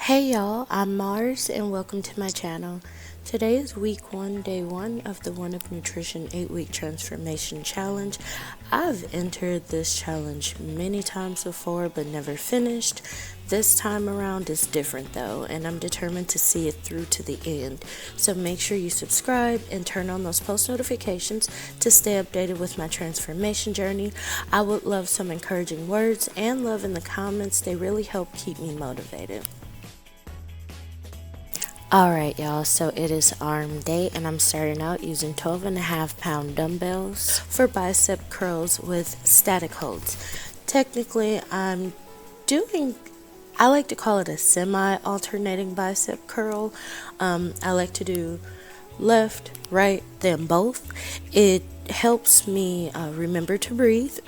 Hey y'all, I'm Mars and welcome to my channel. Today is week 1, day 1 of the One of Nutrition 8-week transformation challenge. I've entered this challenge many times before but never finished. This time around is different though, and I'm determined to see it through to the end. So make sure you subscribe and turn on those post notifications to stay updated with my transformation journey. I would love some encouraging words and love in the comments. They really help keep me motivated. Alright y'all, so it is arm day and I'm starting out using 12.5-pound dumbbells for bicep curls with static holds. Technically I like to call it a semi-alternating bicep curl. I like to do left, right, then both. It helps me remember to breathe.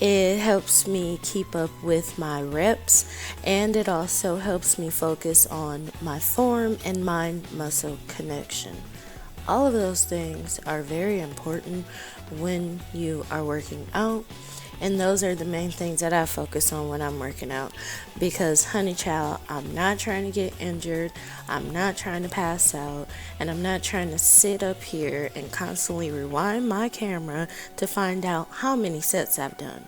It helps me keep up with my reps, and it also helps me focus on my form and mind muscle connection. All of those things are very important when you are working out, and those are the main things that I focus on when I'm working out, because honey child, I'm not trying to get injured, I'm not trying to pass out, and I'm not trying to sit up here and constantly rewind my camera to find out how many sets I've done.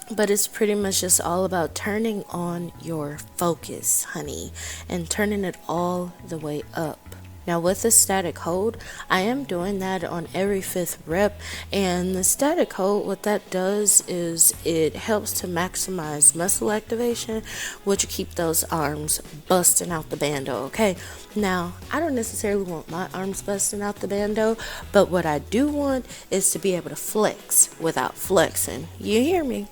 But it's pretty much just all about turning on your focus, honey, and turning it all the way up. Now with the static hold, I am doing that on every 5th rep, and the static hold, what that does is it helps to maximize muscle activation, which will keep those arms busting out the bando, okay? Now, I don't necessarily want my arms busting out the bando, but what I do want is to be able to flex without flexing. You hear me?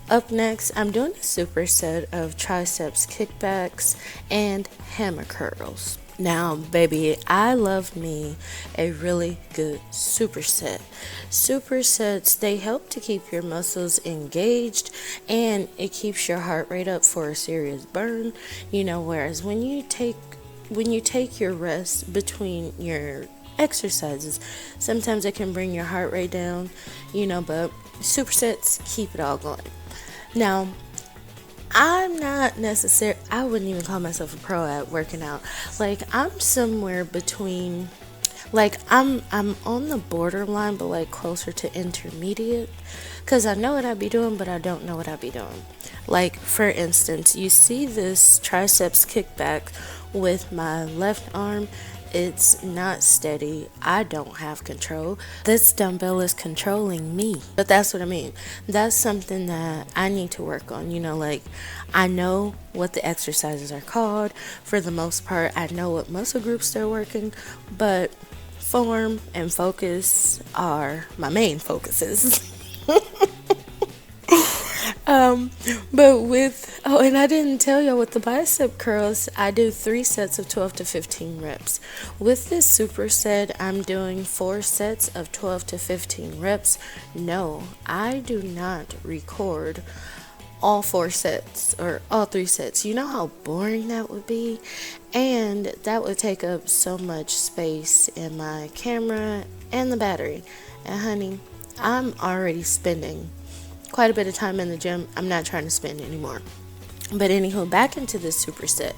Up next, I'm doing a superset of triceps kickbacks and hammer curls. Now, baby, I love me a really good superset. Supersets, they help to keep your muscles engaged and it keeps your heart rate up for a serious burn. Whereas when you take your rest between your exercises, sometimes it can bring your heart rate down, but supersets keep it all going. Now, I wouldn't even call myself a pro at working out. Like, I'm somewhere between, I'm on the borderline, but like closer to intermediate, because I know what I be doing, but I don't know what I be doing. Like, for instance, you see this triceps kickback with my left arm. It's not steady. I don't have control. This dumbbell is controlling me. But that's what I mean. That's something that I need to work on. I know what the exercises are called. For the most part, I know what muscle groups they're working. But form and focus are my main focuses. And I didn't tell y'all, with the bicep curls, I do 3 sets of 12 to 15 reps. With this superset, I'm doing 4 sets of 12 to 15 reps. No, I do not record all 4 sets or all 3 sets. You know how boring that would be? And that would take up so much space in my camera and the battery. And honey, I'm already spending quite a bit of time in the gym. I'm not trying to spend anymore. But anywho, back into this superset.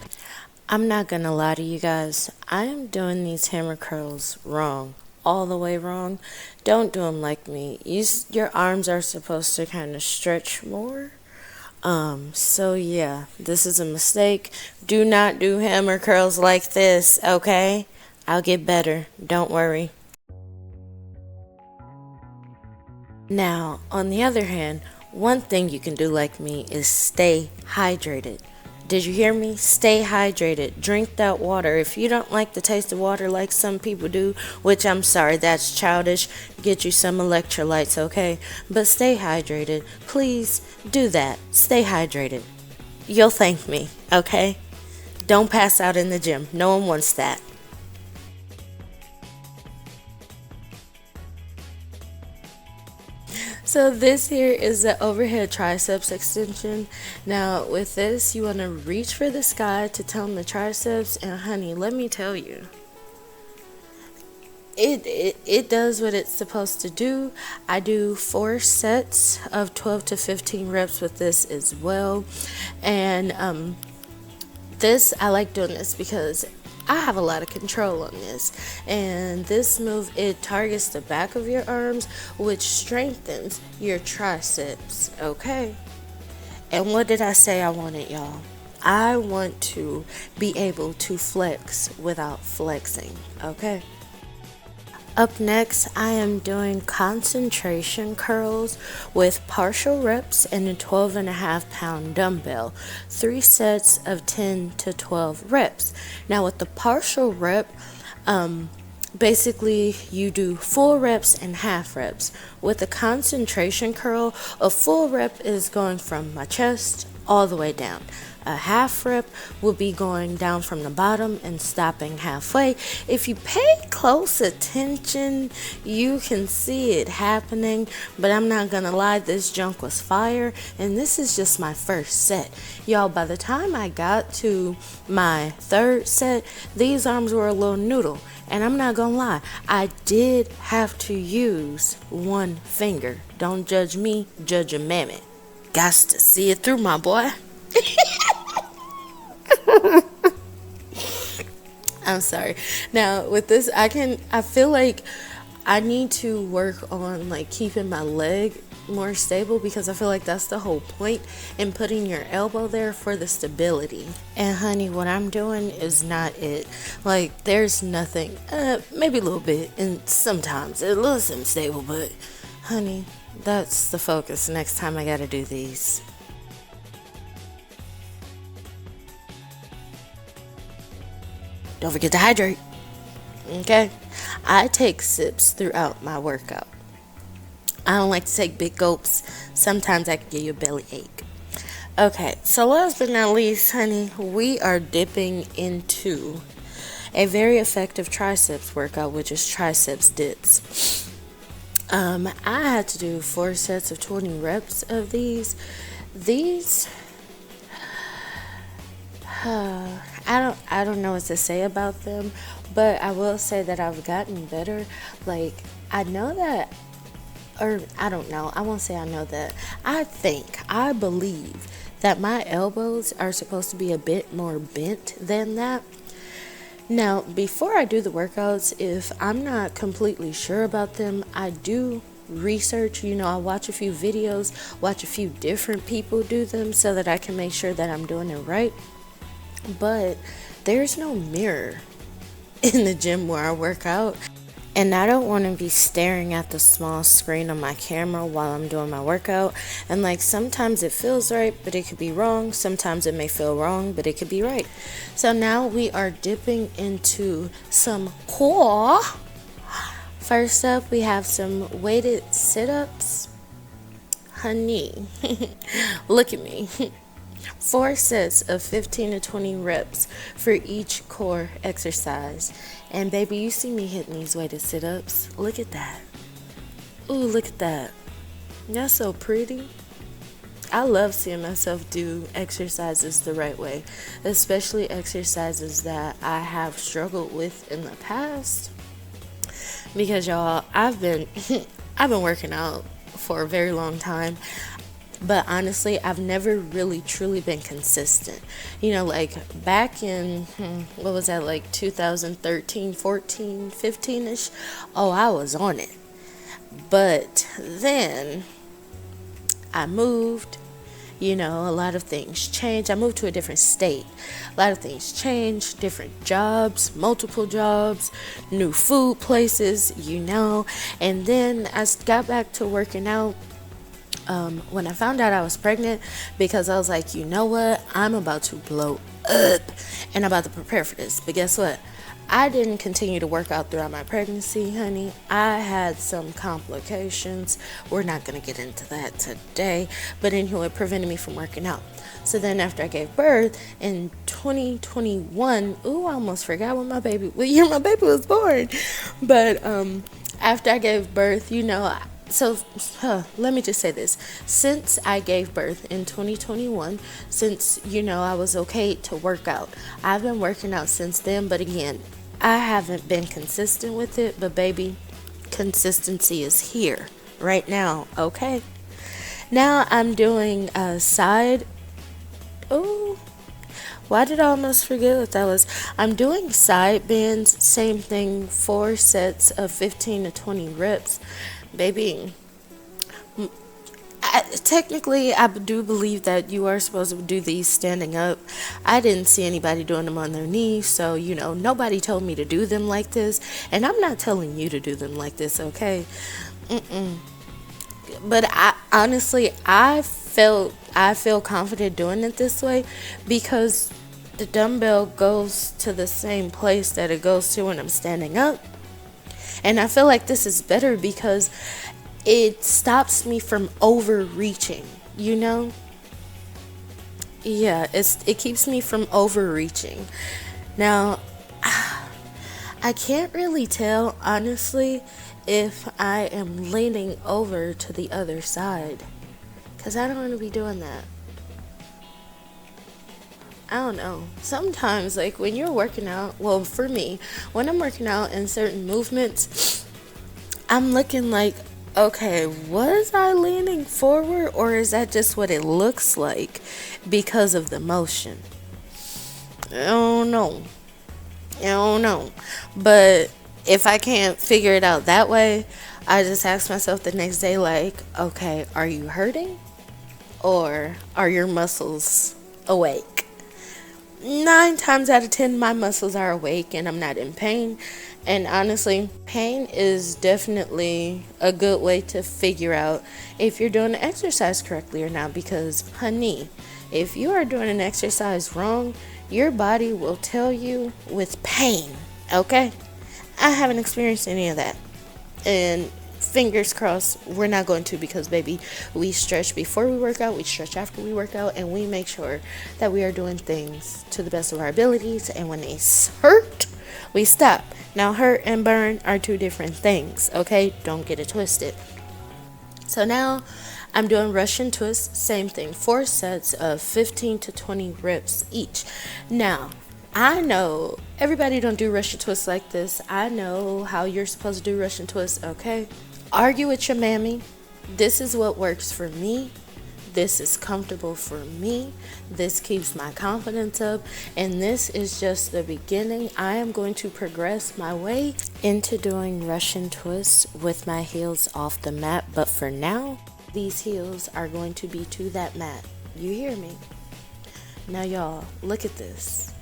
I'm not gonna lie to you guys, I am doing these hammer curls wrong, all the way wrong. Don't do them like me. Your arms are supposed to kind of stretch more. So yeah, this is a mistake. Do not do hammer curls like this, okay? I'll get better, don't worry. Now, on the other hand, one thing you can do like me is stay hydrated. Did you hear me? Stay hydrated. Drink that water. If you don't like the taste of water like some people do, which I'm sorry, that's childish, get you some electrolytes, okay? But stay hydrated. Please do that. Stay hydrated. You'll thank me, okay? Don't pass out in the gym. No one wants that. So this here is the overhead triceps extension. Now with this, you want to reach for the sky to tone the triceps, and honey, let me tell you, it does what it's supposed to do. I do 4 sets of 12 to 15 reps with this as well, and This, I like doing this because I have a lot of control on this. And this move, it targets the back of your arms, which strengthens your triceps, okay? And what did I say I wanted, y'all? I want to be able to flex without flexing, okay? Up next, I am doing concentration curls with partial reps and a 12.5 pound dumbbell. 3 sets of 10 to 12 reps. Now with the partial rep, basically you do full reps and half reps. With the concentration curl, a full rep is going from my chest all the way down. A half rep will be going down from the bottom and stopping halfway. If you pay close attention, you can see it happening, but I'm not gonna lie, this junk was fire, and this is just my first set. Y'all, by the time I got to my third set, these arms were a little noodle, and I'm not gonna lie, I did have to use one finger. Don't judge me, judge a mammoth. Gots to see it through, my boy. I'm sorry. Now with this, I feel like I need to work on like keeping my leg more stable, because I feel like that's the whole point in putting your elbow there, for the stability. And honey, what I'm doing is not it. Like there's nothing, maybe a little bit, and sometimes a little something stable, but honey, that's the focus next time I gotta do these. Don't forget to hydrate. Okay? I take sips throughout my workout. I don't like to take big gulps. Sometimes I can give you a belly ache. Okay, so last but not least, honey, we are dipping into a very effective triceps workout, which is Triceps Dips. I had to do 4 sets of 20 reps of these. I don't know what to say about them, but I will say that I've gotten better. Like, I know that, or I don't know, I won't say I know that. I believe that my elbows are supposed to be a bit more bent than that. Now, before I do the workouts, if I'm not completely sure about them, I do research. I watch a few videos, watch a few different people do them, so that I can make sure that I'm doing it right. But there's no mirror in the gym where I work out, and I don't want to be staring at the small screen on my camera while I'm doing my workout. And like, sometimes it feels right, but it could be wrong. Sometimes it may feel wrong, but it could be right. So now we are dipping into some core. First up, we have some weighted sit-ups. Honey, look at me. 4 sets of 15 to 20 reps for each core exercise. And baby, you see me hitting these weighted sit-ups. Look at that. Ooh, look at that. That's so pretty. I love seeing myself do exercises the right way, especially exercises that I have struggled with in the past. Because y'all, I've been working out for a very long time. But honestly, I've never really truly been consistent. Like back in, what was that, like 2013, 14, 15-ish? Oh, I was on it. But then I moved. A lot of things changed. I moved to a different state. A lot of things changed. Different jobs, multiple jobs, new food places, And then I got back to working out. When I found out I was pregnant, because I was like, you know what, I'm about to blow up and I'm about to prepare for this. But guess what? I didn't continue to work out throughout my pregnancy, honey. I had some complications. We're not going to get into that today, but anyway, it prevented me from working out. So then after I gave birth in 2021, I almost forgot what what year my baby was born. But after I gave birth, So let me just say this. Since I gave birth in 2021, since, I was okay to work out, I've been working out since then. But again, I haven't been consistent with it. But baby, consistency is here right now, okay? Now I'm doing a side, Why did I almost forget what that was? I'm doing side bends, same thing, 4 sets of 15 to 20 reps. Baby, technically, I do believe that you are supposed to do these standing up. I didn't see anybody doing them on their knees, so nobody told me to do them like this, and I'm not telling you to do them like this, okay? But I honestly, I feel confident doing it this way because the dumbbell goes to the same place that it goes to when I'm standing up. And I feel like this is better because it stops me from overreaching, you know? Yeah, it keeps me from overreaching. Now, I can't really tell, honestly, if I am leaning over to the other side. Because I don't want to be doing that. I don't know. Sometimes, like when you're working out, well, for me, when I'm working out in certain movements, I'm looking like, okay, was I leaning forward or is that just what it looks like because of the motion? I don't know. I don't know. But if I can't figure it out that way, I just ask myself the next day, like, okay, are you hurting or are your muscles awake? 9 times out of 10, my muscles are awake and I'm not in pain. And honestly, pain is definitely a good way to figure out if you're doing the exercise correctly or not. Because, honey, if you are doing an exercise wrong, your body will tell you with pain, okay? I haven't experienced any of that. And fingers crossed, we're not going to, because baby, we stretch before we work out, we stretch after we work out, and we make sure that we are doing things to the best of our abilities, and when they hurt, we stop. Now, hurt and burn are two different things, okay? Don't get it twisted. So now I'm doing Russian twists, same thing, 4 sets of 15 to 20 reps each. Now, I know everybody don't do Russian twists like this. I know how you're supposed to do Russian twists, okay? Argue with your mammy. This is what works for me. This is comfortable for me. This keeps my confidence up. And this is just the beginning. I am going to progress my way into doing Russian twists with my heels off the mat. But for now, these heels are going to be to that mat. You hear me? Now, y'all, look at this.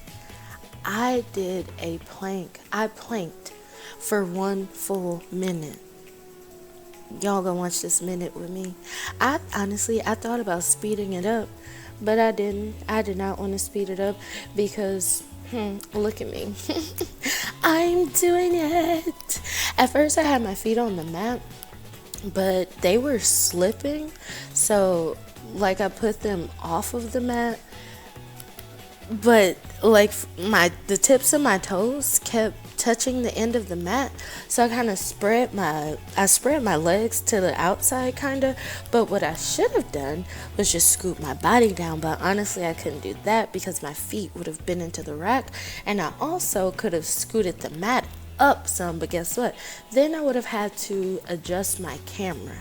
I did a plank. I planked for 1 full minute. Y'all gonna watch this minute with me. I thought about speeding it up, but I didn't. I did not want to speed it up because, look at me. I'm doing it. At first I had my feet on the mat, but they were slipping. So, like, I put them off of the mat, but like the tips of my toes kept touching the end of the mat, so I kind of spread my legs to the outside kind of. But what I should have done was just scoop my body down, but honestly I couldn't do that because my feet would have been into the rack, and I also could have scooted the mat up some, but guess what, then I would have had to adjust my camera.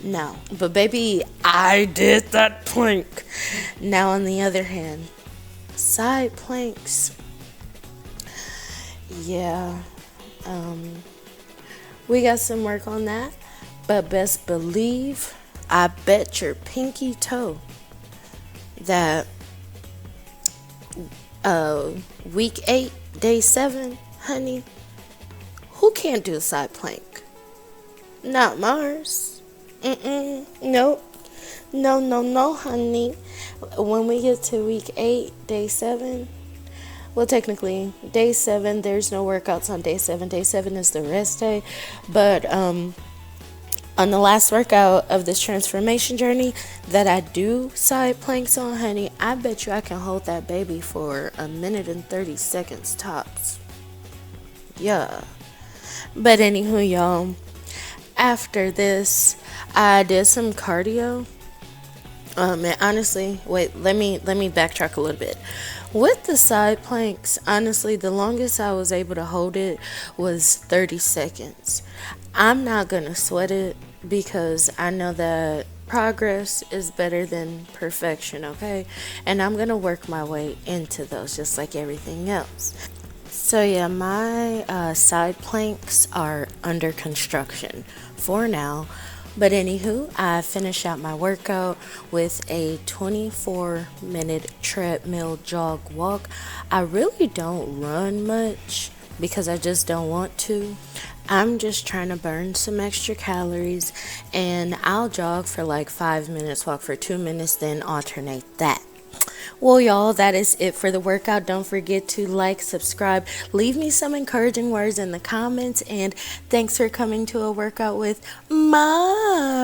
No, but baby, I did that plank. Now on the other hand, side planks, yeah, we got some work on that, but best believe, I bet your pinky toe that week 8, day 7, honey, who can't do a side plank? Not Mars. Nope. No, honey. When we get to week 8, day 7, well, technically, day 7, there's no workouts on day 7. Day 7 is the rest day. But on the last workout of this transformation journey that I do side planks on, honey, I bet you I can hold that baby for 1:30 tops. Yeah. But anywho, y'all, after this, I did some cardio. And honestly, wait, let me backtrack a little bit. With the side planks, honestly, the longest I was able to hold it was 30 seconds. I'm not gonna sweat it because I know that Progress is better than perfection, okay? And I'm gonna work my way into those just like everything else. So, yeah, my side planks are under construction for now. But anywho, I finished out my workout with a 24-minute treadmill jog walk. I really don't run much because I just don't want to. I'm just trying to burn some extra calories, and I'll jog for like 5 minutes, walk for 2 minutes, then alternate that. Well, y'all, that is it for the workout. Don't forget to like, subscribe, leave me some encouraging words in the comments, and thanks for coming to a workout with Mars.